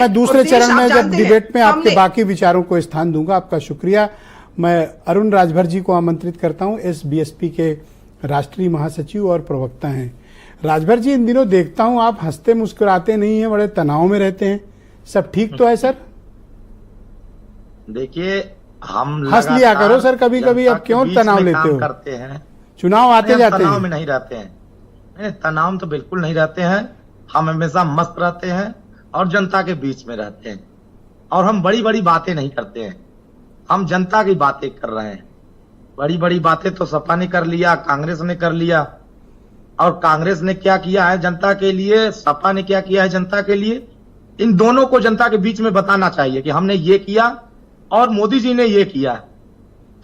मैं दूसरे चरण में जब डिबेट में आपके बाकी विचारों को स्थान दूंगा। आपका शुक्रिया। मैं अरुण राजभर जी को आमंत्रित करता हूं। एसबीएसपी के राष्ट्रीय महासचिव और प्रवक्ता हैं। राजभर जी, इन दिनों देखता हूं आप हंसते मुस्कुराते नहीं हैं, बड़े तनाव में रहते हैं। सब ठीक तो है सर? देखिए, हम हंस लिया करो सर कभी कभी। अब क्यों तनाव लेते हो? करते हैं, चुनाव आते जाते हैं। तनाव में नहीं रहते हैं। नहीं, तनाव तो बिल्कुल नहीं रहते हैं। हम हमेशा मस्त रहते हैं और जनता के बीच में रहते हैं। और हम बड़ी बड़ी बातें नहीं करते हैं, हम जनता की बातें कर रहे हैं। बड़ी बड़ी बातें तो सपा ने कर लिया, कांग्रेस ने कर लिया। और कांग्रेस ने क्या किया है जनता के लिए, सपा ने क्या किया है जनता के लिए, इन दोनों को जनता के बीच में बताना चाहिए कि हमने ये किया और मोदी जी ने ये किया।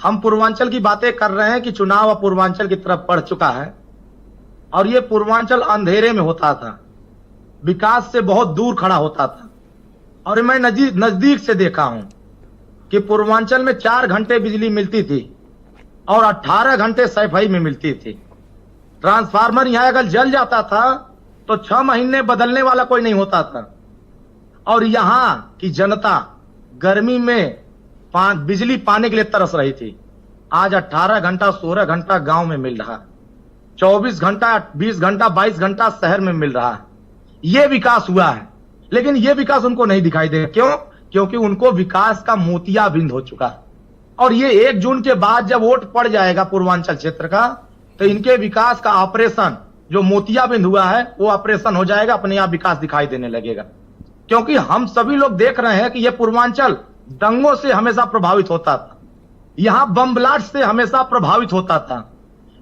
हम पूर्वांचल की बातें कर रहे हैं कि चुनाव अब पूर्वांचल की तरफ बढ़ चुका है और ये पूर्वांचल अंधेरे में होता था, विकास से बहुत दूर खड़ा होता था। और मैं नजदीक से देखा हूं कि पूर्वांचल में 4 घंटे बिजली मिलती थी और 18 घंटे सफाई में मिलती थी। ट्रांसफार्मर यहां अगर जल जाता था तो 6 महीने बदलने वाला कोई नहीं होता था। और यहां की जनता गर्मी में बिजली पाने के लिए तरस रही थी। आज 18 घंटा 16 घंटा गांव में मिल रहा, 24 घंटा 20 घंटा 22 घंटा शहर में मिल रहा है। ये विकास हुआ है, लेकिन ये विकास उनको नहीं दिखाई देगा। क्यों? क्योंकि उनको विकास का मोतियाबिंद हो चुका है। और ये 1 जून के बाद जब वोट पड़ जाएगा पूर्वांचल क्षेत्र का, तो इनके विकास का ऑपरेशन जो मोतियाबिंद हुआ है वो ऑपरेशन हो जाएगा, अपने आप विकास दिखाई देने लगेगा। क्योंकि हम सभी लोग देख रहे हैं कि ये पूर्वांचल दंगों से हमेशा प्रभावित होता था, यहां बम ब्लास्ट से हमेशा प्रभावित होता था।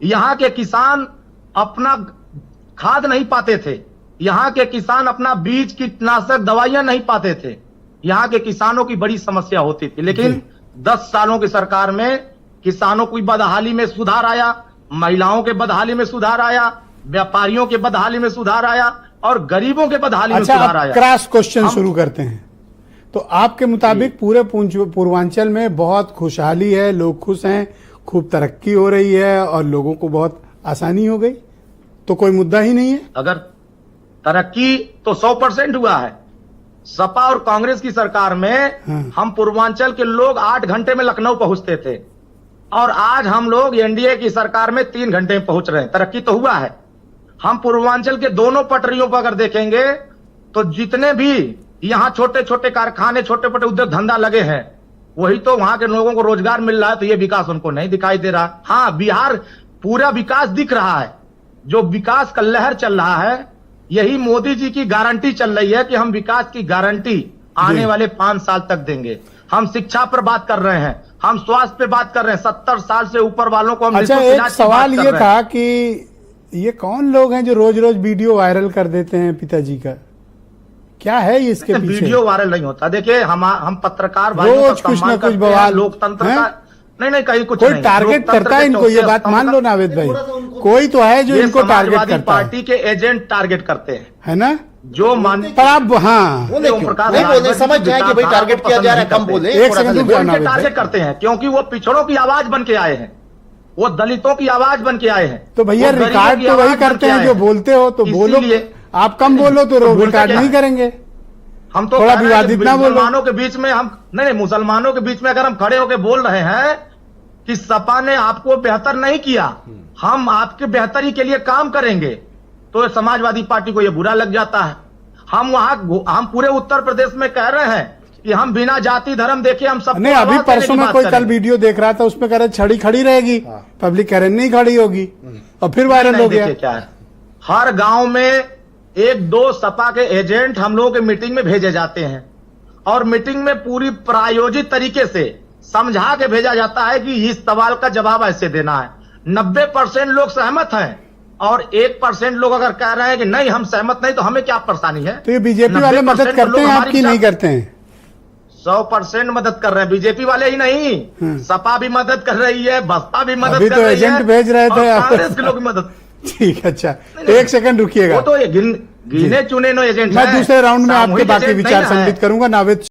यहां के किसान अपना खाद नहीं पाते थे, यहां के किसान अपना बीज कीटनाशक दवाइयां नहीं पाते थे। यहां के किसानों की बड़ी समस्या होती थी। लेकिन 10 सालों की सरकार में किसानों की बदहाली में सुधार आया, महिलाओं के बदहाली में सुधार आया, व्यापारियों के बदहाली में सुधार आया और गरीबों के बदहाली में सुधार आया। क्रॉस क्वेश्चन शुरू करते हैं। तो आपके मुताबिक पूरे पूर्वांचल में बहुत खुशहाली है, लोग खुश हैं, खूब तरक्की हो रही है और लोगों को बहुत आसानी हो गई, तो कोई मुद्दा ही नहीं है? अगर तरक्की तो 100% हुआ है। सपा और कांग्रेस की सरकार में हम पूर्वांचल के लोग 8 घंटे में लखनऊ पहुंचते थे और आज हम लोग एनडीए की सरकार में 3 घंटे में पहुंच रहे हैं। तरक्की तो हुआ है। हम पूर्वांचल के दोनों पटरियों पर अगर देखेंगे तो जितने भी यहां छोटे छोटे कारखाने, छोटे छोटे उद्योग धंधा लगे हैं, वही तो वहां के लोगों को रोजगार मिल रहा है। तो ये विकास उनको नहीं दिखाई दे रहा। हाँ, बिहार पूरा विकास दिख रहा है। जो विकास का लहर चल रहा है, यही मोदी जी की गारंटी चल रही है कि हम विकास की गारंटी आने वाले 5 साल तक देंगे। हम शिक्षा पर बात कर रहे हैं, हम स्वास्थ्य पे बात कर रहे हैं। 70 साल से ऊपर वालों को हम अच्छा, एक सवाल ये था कि ये कौन लोग हैं जो रोज रोज वीडियो वायरल कर देते हैं पिताजी का? क्या है इसके पीछे? वीडियो वायरल नहीं होता। देखिए, हम पत्रकार भाइयों का सम्मान करते हैं, लोकतंत्र का नहीं कहीं कुछ कोई टारगेट करता है इनको, ये बात मान लो नावेद भाई। कोई तो है जो इनको टारगेट करता है। पार्टी के एजेंट टारगेट करते हैं, है ना? जो मानते पर आप हाँ बोले समझ जाए कि भाई टारगेट किया जा रहा है, कम बोले। एक सेकंड टारगेट करते हैं क्योंकि वो पिछड़ों की आवाज बन के आए हैं, वो दलितों की आवाज बन के आए हैं। तो भैया रिकॉर्ड तो वही करते हैं जो बोलते हो, तो बोलो। आप कम बोलो तो रिकॉर्ड नहीं करेंगे। हम तो थोड़ा विवादित ना बोलो। मुसलमानों के बीच में हम नहीं, मुसलमानों के बीच में अगर हम खड़े होकर बोल रहे हैं कि सपा ने आपको बेहतर नहीं किया, हम आपके बेहतरी के लिए काम करेंगे, तो समाजवादी पार्टी को यह बुरा लग जाता है। हम पूरे उत्तर प्रदेश में कह रहे हैं कि हम बिना जाति धर्म देखे हम सब नहीं। अभी परसों में कोई कल वीडियो देख रहा था, उसमें कह रहे छड़ी खड़ी रहेगी, पब्लिक कह रहे नहीं खड़ी होगी, और फिर वायरल हो गया। क्या है, हर गांव में 1-2 सपा के एजेंट हम लोगों के मीटिंग में भेजे जाते हैं और मीटिंग में पूरी प्रायोजित तरीके से समझा के भेजा जाता है कि इस सवाल का जवाब ऐसे देना है। 90% लोग सहमत हैं और 1% लोग अगर कह रहे हैं कि नहीं हम सहमत नहीं, तो हमें क्या परेशानी है? तो ये बीजेपी वाले मदद करते हैं आपकी, नहीं करते हैं? 100% मदद कर रहे हैं। बीजेपी वाले ही नहीं, सपा भी मदद कर रही है, बसपा भी मदद कर रही है, एजेंट भेज रहे थे, कांग्रेस के लोग भी मदद। ठीक, अच्छा 1 सेकंड रुकिएगा। वो तो गिने चुने एजेंट। मैं दूसरे राउंड में आपके बाकी विचार सम्मिलित करूंगा। नावेद